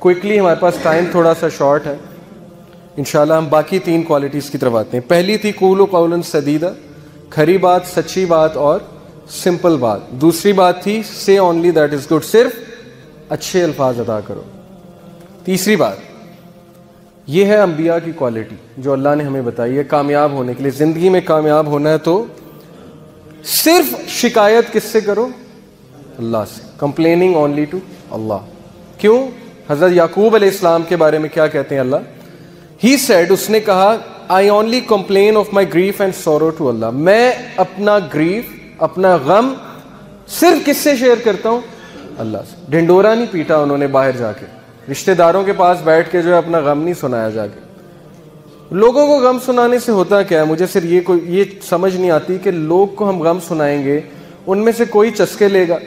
Quickly, ہمارے پاس time تھوڑا سا شارٹ ہے، انشاءاللہ ہم باقی 3 کوالٹیز کی طرف آتے ہیں. پہلی تھی قولوا قولا سدیدا، کھری بات، سچی بات اور سمپل بات. دوسری بات تھی say only that is good، صرف اچھے الفاظ ادا کرو. تیسری بات یہ ہے انبیاء کی کوالٹی جو اللہ نے ہمیں بتائی ہے کامیاب ہونے کے لیے. زندگی میں کامیاب ہونا ہے تو صرف شکایت کس سے کرو؟ اللہ سے. complaining only to اللہ. کیوں؟ حضرت یعقوب علیہ السلام کے بارے میں کیا کہتے ہیں اللہ؟ He said، اس نے کہا I only complain of my grief and sorrow to Allah، میں اپنا گریف، اپنا غم صرف کس سے شیئر کرتا ہوں؟ اللہ سے. ڈنڈورا نہیں پیٹا انہوں نے باہر جا کے، رشتہ داروں کے پاس بیٹھ کے جو ہے اپنا غم نہیں سنایا جا کے. لوگوں کو غم سنانے سے ہوتا کیا ہے؟ مجھے صرف یہ سمجھ نہیں آتی کہ لوگ کو ہم غم سنائیں گے، ان میں سے کوئی چسکے لے گا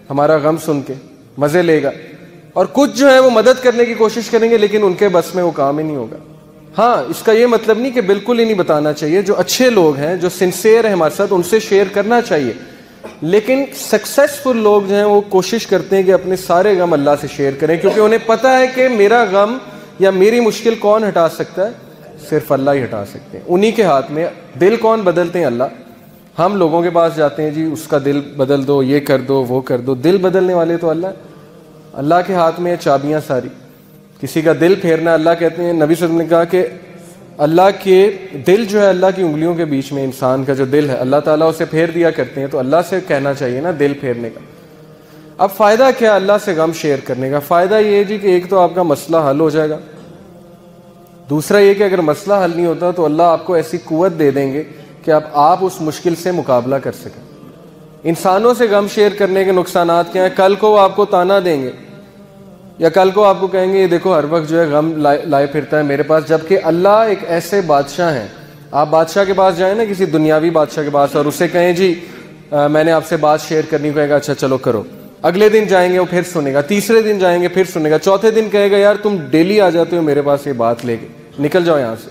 ہمارا غم سن کے، مزے لے گا، اور کچھ جو ہے وہ مدد کرنے کی کوشش کریں گے لیکن ان کے بس میں وہ کام ہی نہیں ہوگا. ہاں، اس کا یہ مطلب نہیں کہ بالکل ہی نہیں بتانا چاہیے. جو اچھے لوگ ہیں، جو سنسیئر ہیں ہمارے ساتھ، ان سے شیئر کرنا چاہیے. لیکن سکسیسفل لوگ جو ہیں وہ کوشش کرتے ہیں کہ اپنے سارے غم اللہ سے شیئر کریں، کیونکہ انہیں پتہ ہے کہ میرا غم یا میری مشکل کون ہٹا سکتا ہے؟ صرف اللہ ہی ہٹا سکتے ہیں. انہی کے ہاتھ میں. دل کون بدلتے ہیں؟ اللہ. ہم لوگوں کے پاس جاتے ہیں، جی اس کا دل بدل دو، یہ کر دو، وہ کر دو. دل بدلنے والے تو اللہ. اللہ کے ہاتھ میں چابیاں ساری. کسی کا دل پھیرنا، اللہ کہتے ہیں، نبی صلی اللہ علیہ وسلم نے کہا کہ اللہ کے دل جو ہے اللہ کی انگلیوں کے بیچ میں، انسان کا جو دل ہے اللہ تعالیٰ اسے پھیر دیا کرتے ہیں. تو اللہ سے کہنا چاہیے نا دل پھیرنے کا. اب فائدہ کیا اللہ سے غم شیئر کرنے کا؟ فائدہ یہ ہے جی کہ ایک تو آپ کا مسئلہ حل ہو جائے گا. دوسرا یہ کہ اگر مسئلہ حل نہیں ہوتا تو اللہ آپ کو ایسی قوت دے دیں گے کہ آپ اس مشکل سے مقابلہ کر سکیں. انسانوں سے غم شیئر کرنے کے نقصانات کیا ہیں؟ کل کو وہ آپ کو تانا دیں گے، یا کل کو آپ کو کہیں گے یہ دیکھو ہر وقت جو ہے غم لائے پھرتا ہے میرے پاس. جبکہ اللہ ایک ایسے بادشاہ ہیں. آپ بادشاہ کے پاس جائیں نا، کسی دنیاوی بادشاہ کے پاس، اور اسے کہیں جی میں نے آپ سے بات شیئر کرنی، کہے گا اچھا چلو کرو. اگلے دن جائیں گے وہ پھر سنے گا، تیسرے دن جائیں گے پھر سنے گا، چوتھے دن کہے گا یار تم ڈیلی آ جاتے ہو میرے پاس یہ بات لے کے، نکل جاؤ یہاں سے،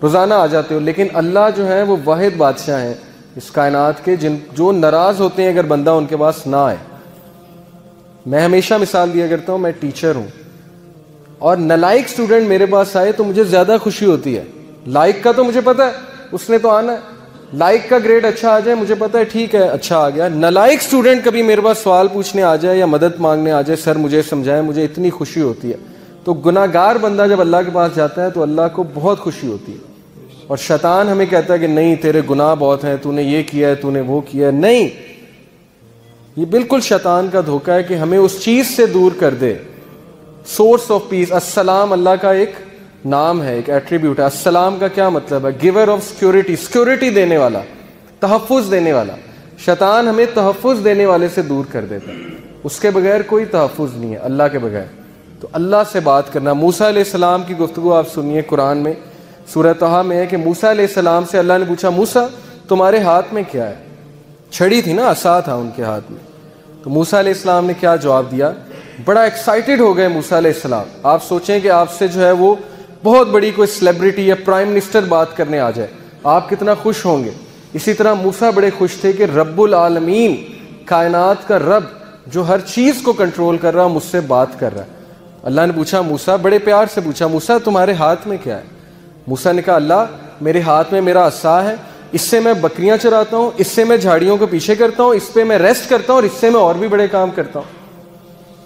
روزانہ آ جاتے ہو. لیکن اللہ جو ہے وہ واحد بادشاہ ہیں اس کائنات کے، جو ناراض ہوتے ہیں اگر بندہ ان کے پاس نہ آئے. میں ہمیشہ مثال دیا کرتا ہوں، میں ٹیچر ہوں اور نالائق اسٹوڈنٹ میرے پاس آئے تو مجھے زیادہ خوشی ہوتی ہے. لائق کا تو مجھے پتا ہے اس نے تو آنا ہے، لائق کا گریڈ اچھا آ جائے مجھے پتا ہے ٹھیک ہے اچھا آ گیا. نالائق اسٹوڈنٹ کبھی میرے پاس سوال پوچھنے آ جائے یا مدد مانگنے آ جائے، سر مجھے سمجھائیں، مجھے اتنی خوشی ہوتی ہے. تو گناہ گار بندہ جب اللہ کے پاس جاتا ہے تو اللہ کو بہت خوشی ہوتی ہے. اور شیطان ہمیں کہتا ہے کہ نہیں تیرے گناہ بہت ہیں، تو نے یہ کیا ہے، تو نے وہ کیا ہے. نہیں، یہ بالکل شیطان کا دھوکہ ہے کہ ہمیں اس چیز سے دور کر دے. Source of peace. السلام اللہ کا ایک نام ہے، ایک ایٹریبیوٹ ہے. السلام کا کیا مطلب ہے؟ گیور آف سیکورٹی، سیکورٹی دینے والا، تحفظ دینے والا. شیطان ہمیں تحفظ دینے والے سے دور کر دیتا ہے. اس کے بغیر کوئی تحفظ نہیں ہے، اللہ کے بغیر. تو اللہ سے بات کرنا. موسیٰ علیہ السلام کی گفتگو آپ سنیے، قرآن میں سورہ طہ میں ہے کہ موسیٰ علیہ السلام سے اللہ نے پوچھا موسیٰ تمہارے ہاتھ میں کیا ہے؟ چھڑی تھی نا، عصا تھا ان کے ہاتھ میں. تو موسیٰ علیہ السلام نے کیا جواب دیا؟ بڑا ایکسائٹڈ ہو گئے موسیٰ علیہ السلام. آپ سوچیں کہ آپ سے جو ہے وہ بہت بڑی کوئی سیلیبریٹی یا پرائم منسٹر بات کرنے آ جائے، آپ کتنا خوش ہوں گے. اسی طرح موسیٰ بڑے خوش تھے کہ رب العالمین، کائنات کا رب جو ہر چیز کو کنٹرول کر رہا، مجھ سے بات کر رہا ہے. اللہ نے پوچھا موسیٰ، بڑے پیار سے پوچھا موسیٰ تمہارے ہاتھ میں کیا ہے؟ موسیٰ نے کہا اللہ میرے ہاتھ میں میرا عصا ہے، اس سے میں بکریاں چراتا ہوں، اس سے میں جھاڑیوں کو پیچھے کرتا ہوں، اس پہ میں ریسٹ کرتا ہوں، اور اس سے میں اور بھی بڑے کام کرتا ہوں.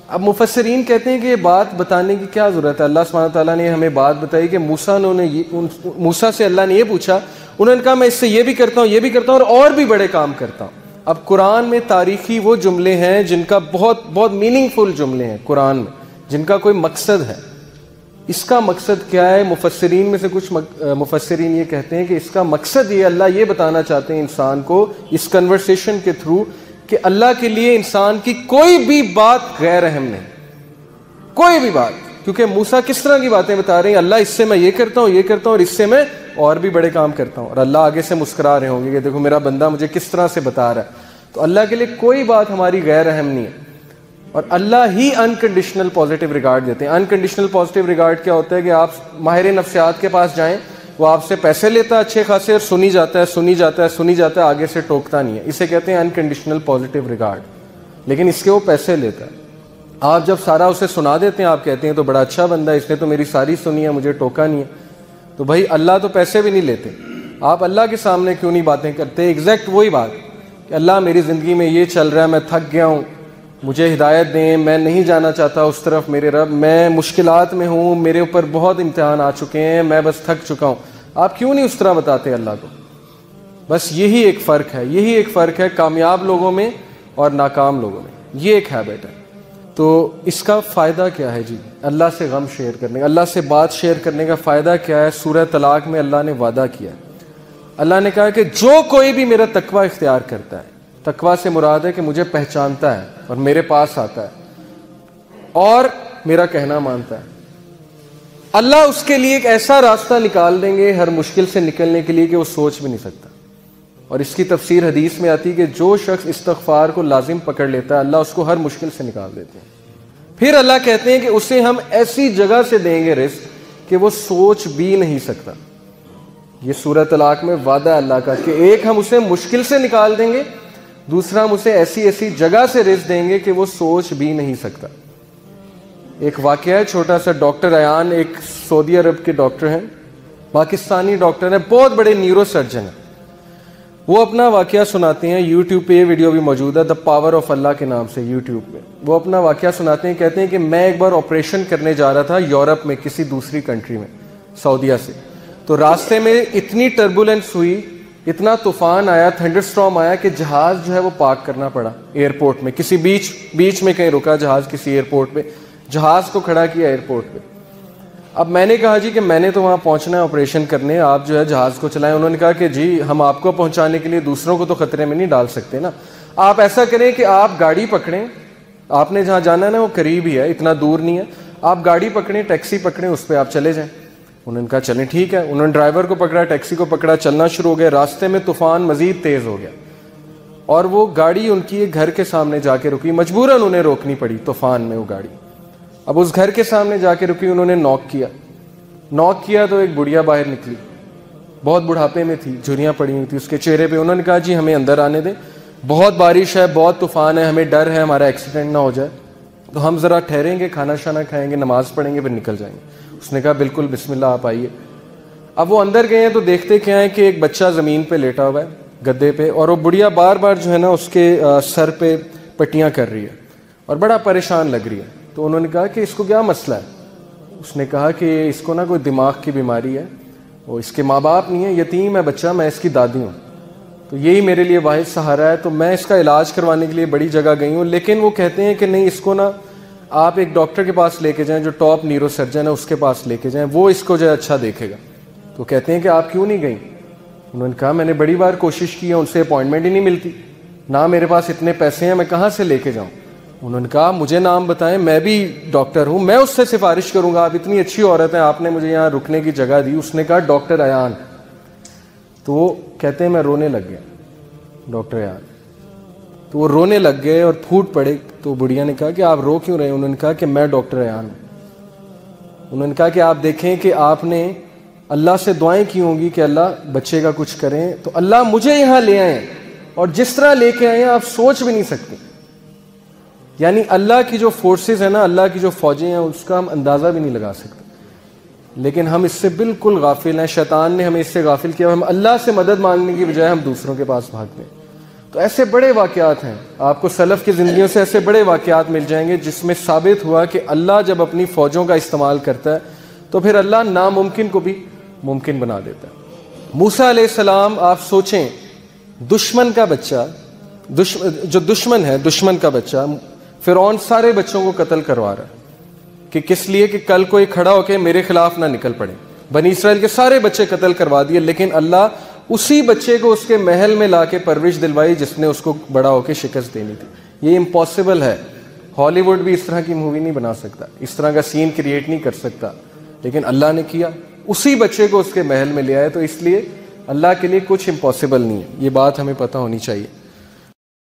اب مفسرین کہتے ہیں کہ یہ بات بتانے کی کیا ضرورت ہے؟ اللہ سبحانہ تعالیٰ نے ہمیں بات بتائی کہ موسیٰ سے اللہ نے یہ پوچھا، انہوں نے کہا میں اس سے یہ بھی کرتا ہوں، یہ بھی کرتا ہوں، اور بھی بڑے کام کرتا ہوں. اب قرآن میں تاریخی وہ جملے ہیں جن کا بہت بہت میننگ فل جملے ہیں قرآن میں، جن کا کوئی مقصد ہے. اس کا مقصد کیا ہے؟ مفسرین میں سے کچھ مفسرین یہ کہتے ہیں کہ اس کا مقصد یہ اللہ یہ بتانا چاہتے ہیں انسان کو اس کنورسیشن کے تھرو کہ اللہ کے لیے انسان کی کوئی بھی بات غیر اہم نہیں، کوئی بھی بات. کیونکہ موسیٰ کس طرح کی باتیں بتا رہے ہیں، اللہ اس سے میں یہ کرتا ہوں، یہ کرتا ہوں، اور اس سے میں اور بھی بڑے کام کرتا ہوں. اور اللہ آگے سے مسکرا رہے ہوں گے کہ دیکھو میرا بندہ مجھے کس طرح سے بتا رہا ہے. تو اللہ کے لیے کوئی بات ہماری غیر اہم نہیں ہے، اور اللہ ہی انکنڈیشنل پازیٹیو ریگارڈ دیتے ہیں. انکنڈیشنل پازیٹیو ریگارڈ کیا ہوتا ہے کہ آپ ماہر نفسیات کے پاس جائیں، وہ آپ سے پیسے لیتا ہے اچھے خاصے، اور سنی جاتا ہے سنی جاتا ہے سنی جاتا ہے، آگے سے ٹوکتا نہیں ہے. اسے کہتے ہیں انکنڈیشنل پازیٹیو ریگارڈ. لیکن اس کے وہ پیسے لیتا ہے، آپ جب سارا اسے سنا دیتے ہیں آپ کہتے ہیں تو بڑا اچھا بندہ ہے, اس نے تو میری ساری سنی ہے, مجھے ٹوکا نہیں ہے. تو بھائی اللہ تو پیسے بھی نہیں لیتے, آپ اللہ کے سامنے کیوں نہیں باتیں کرتے؟ ایگزیکٹ وہی بات کہ اللہ میری زندگی میں یہ چل رہا ہے, میں تھک گیا ہوں, مجھے ہدایت دیں, میں نہیں جانا چاہتا اس طرف میرے رب, میں مشکلات میں ہوں, میرے اوپر بہت امتحان آ چکے ہیں, میں بس تھک چکا ہوں. آپ کیوں نہیں اس طرح بتاتے اللہ کو؟ بس یہی ایک فرق ہے, یہی ایک فرق ہے کامیاب لوگوں میں اور ناکام لوگوں میں. یہ ایک ہیبٹ ہے. تو اس کا فائدہ کیا ہے جی؟ اللہ سے غم شیئر کرنے کا, اللہ سے بات شیئر کرنے کا فائدہ کیا ہے؟ سورہ طلاق میں اللہ نے وعدہ کیا ہے. اللہ نے کہا کہ جو کوئی بھی میرا تقوی اختیار کرتا ہے, تقوی سے مراد ہے کہ مجھے پہچانتا ہے اور میرے پاس آتا ہے اور میرا کہنا مانتا ہے, اللہ اس کے لیے ایک ایسا راستہ نکال دیں گے ہر مشکل سے نکلنے کے لیے کہ وہ سوچ بھی نہیں سکتا. اور اس کی تفسیر حدیث میں آتی ہے کہ جو شخص استغفار کو لازم پکڑ لیتا ہے اللہ اس کو ہر مشکل سے نکال دیتے ہیں. پھر اللہ کہتے ہیں کہ اسے ہم ایسی جگہ سے دیں گے رزق کہ وہ سوچ بھی نہیں سکتا. یہ سورہ طلاق میں وعدہ ہے اللہ کا کہ ایک ہم اسے مشکل سے نکال دیں گے, دوسرا ہم اسے ایسی ایسی جگہ سے رزق دیں گے کہ وہ سوچ بھی نہیں سکتا. ایک واقعہ ہے چھوٹا سا. ڈاکٹر ایان ایک سعودی عرب کے ڈاکٹر ہیں, پاکستانی ڈاکٹر ہیں, بہت بڑے نیورو سرجن ہیں. وہ اپنا واقعہ سناتے ہیں, یوٹیوب پہ یہ ویڈیو بھی موجود ہے, دا پاور آف اللہ کے نام سے یوٹیوب پہ. وہ اپنا واقعہ سناتے ہیں, کہتے ہیں کہ میں ایک بار آپریشن کرنے جا رہا تھا یورپ میں کسی دوسری کنٹری میں, سعودیہ سے. تو راستے میں اتنی ٹربولنس ہوئی, اتنا طوفان آیا, تھنڈر اسٹارم آیا کہ جہاز جو ہے وہ پارک کرنا پڑا ایئرپورٹ میں. کسی بیچ میں کہیں رکا جہاز, کسی ایئرپورٹ پہ جہاز کو کھڑا کیا ایئرپورٹ پہ. اب میں نے کہا جی کہ میں نے تو وہاں پہنچنا ہے آپریشن کرنے, آپ جو ہے جہاز کو چلائیں. انہوں نے کہا کہ جی ہم آپ کو پہنچانے کے لیے دوسروں کو تو خطرے میں نہیں ڈال سکتے نا, آپ ایسا کریں کہ آپ گاڑی پکڑیں, آپ نے جہاں جانا ہے نا وہ قریب ہی ہے, اتنا دور نہیں ہے, آپ گاڑی پکڑیں, ٹیکسی پکڑیں, اس پہ آپ چلے جائیں. انہوں نے کہا چلیں ٹھیک ہے. انہوں نے ڈرائیور کو پکڑا, ٹیکسی کو پکڑا, چلنا شروع ہو گیا. راستے میں طوفان مزید تیز ہو گیا اور وہ گاڑی ان کی ایک گھر کے سامنے جا کے رکی, مجبوراً انہیں روکنی پڑی طوفان میں وہ گاڑی. اب اس گھر کے سامنے جا کے رکی, انہوں نے نوک کیا تو ایک بڑھیا باہر نکلی, بہت بڑھاپے میں تھی, جھریاں پڑی ہوئی تھی اس کے چہرے پہ. انہوں نے کہا جی ہمیں اندر آنے دیں, بہت بارش ہے, بہت طوفان ہے, ہمیں ڈر ہے ہمارا ایکسیڈنٹ نہ ہو جائے, تو ہم ذرا ٹھہریں گے, کھانا شانا کھائیں گے, نماز پڑھیں گے, پھر نکل جائیں گے. اس نے کہا بالکل بسم اللہ آپ آئیے. اب وہ اندر گئے ہیں تو دیکھتے کیا ہے کہ ایک بچہ زمین پہ لیٹا ہوا ہے گدے پہ, اور وہ بڑھیا بار بار جو ہے نا اس کے سر پہ پٹیاں کر رہی ہے اور بڑا پریشان لگ رہی ہے. تو انہوں نے کہا کہ اس کو کیا مسئلہ ہے؟ اس نے کہا کہ اس کو نا کوئی دماغ کی بیماری ہے, وہ اس کے ماں باپ نہیں ہے, یتیم ہے بچہ, میں اس کی دادی ہوں, تو یہی میرے لیے واحد سہارا ہے, تو میں اس کا علاج کروانے کے لیے بڑی جگہ گئی ہوں. لیکن وہ کہتے ہیں کہ نہیں, اس کو نا آپ ایک ڈاکٹر کے پاس لے کے جائیں جو ٹاپ نیورو سرجن ہے, اس کے پاس لے کے جائیں, وہ اس کو جو ہے اچھا دیکھے گا. تو کہتے ہیں کہ آپ کیوں نہیں گئیں؟ انہوں نے کہا میں نے بڑی بار کوشش کی ہے, ان سے اپوائنٹمنٹ ہی نہیں ملتی, نہ میرے پاس اتنے پیسے ہیں, میں کہاں سے لے کے جاؤں. انہوں نے کہا مجھے نام بتائیں, میں بھی ڈاکٹر ہوں, میں اس سے سفارش کروں گا, آپ اتنی اچھی عورت ہیں, آپ نے مجھے یہاں رکنے کی جگہ دی. اس نے کہا ڈاکٹر ایان. تو وہ کہتے ہیں میں رونے لگ گیا, ڈاکٹر ایان. تو وہ رونے لگ گئے اور پھوٹ پڑے. تو بڑھیا نے کہا کہ آپ رو کیوں رہے؟ انہوں نے کہا کہ میں ڈاکٹر ایان ہوں. انہوں نے کہا کہ آپ دیکھیں کہ آپ نے اللہ سے دعائیں کی ہوں گی کہ اللہ بچے کا کچھ کریں, تو اللہ مجھے یہاں لے آئے, اور جس طرح لے کے آئے ہیں آپ سوچ بھی نہیں سکتے. یعنی اللہ کی جو فورسز ہیں نا, اللہ کی جو فوجیں ہیں, اس کا ہم اندازہ بھی نہیں لگا سکتے. لیکن ہم اس سے بالکل غافل ہیں, شیطان نے ہمیں اس سے غافل کیا. ہم اللہ سے مدد مانگنے کی بجائے ہم دوسروں کے پاس بھاگتے ہیں. تو ایسے بڑے واقعات ہیں, آپ کو سلف کی زندگیوں سے ایسے بڑے واقعات مل جائیں گے جس میں ثابت ہوا کہ اللہ جب اپنی فوجوں کا استعمال کرتا ہے تو پھر اللہ ناممکن کو بھی ممکن بنا دیتا ہے. موسیٰ علیہ السلام, آپ سوچیں, دشمن کا بچہ, جو دشمن ہے, دشمن کا بچہ, فرعون سارے بچوں کو قتل کروا رہا ہے کہ کس لیے کہ کل کوئی کھڑا ہو کے میرے خلاف نہ نکل پڑے. بنی اسرائیل کے سارے بچے قتل کروا دیے, لیکن اللہ اسی بچے کو اس کے محل میں لا کے پرورش دلوائی جس نے اس کو بڑا ہو کے شکست دینی تھی. یہ امپاسبل ہے, ہالی ووڈ بھی اس طرح کی مووی نہیں بنا سکتا, اس طرح کا سین کریٹ نہیں کر سکتا, لیکن اللہ نے کیا, اسی بچے کو اس کے محل میں لے آئے. تو اس لیے اللہ کے لیے کچھ امپاسبل نہیں ہے, یہ بات ہمیں پتہ ہونی چاہیے.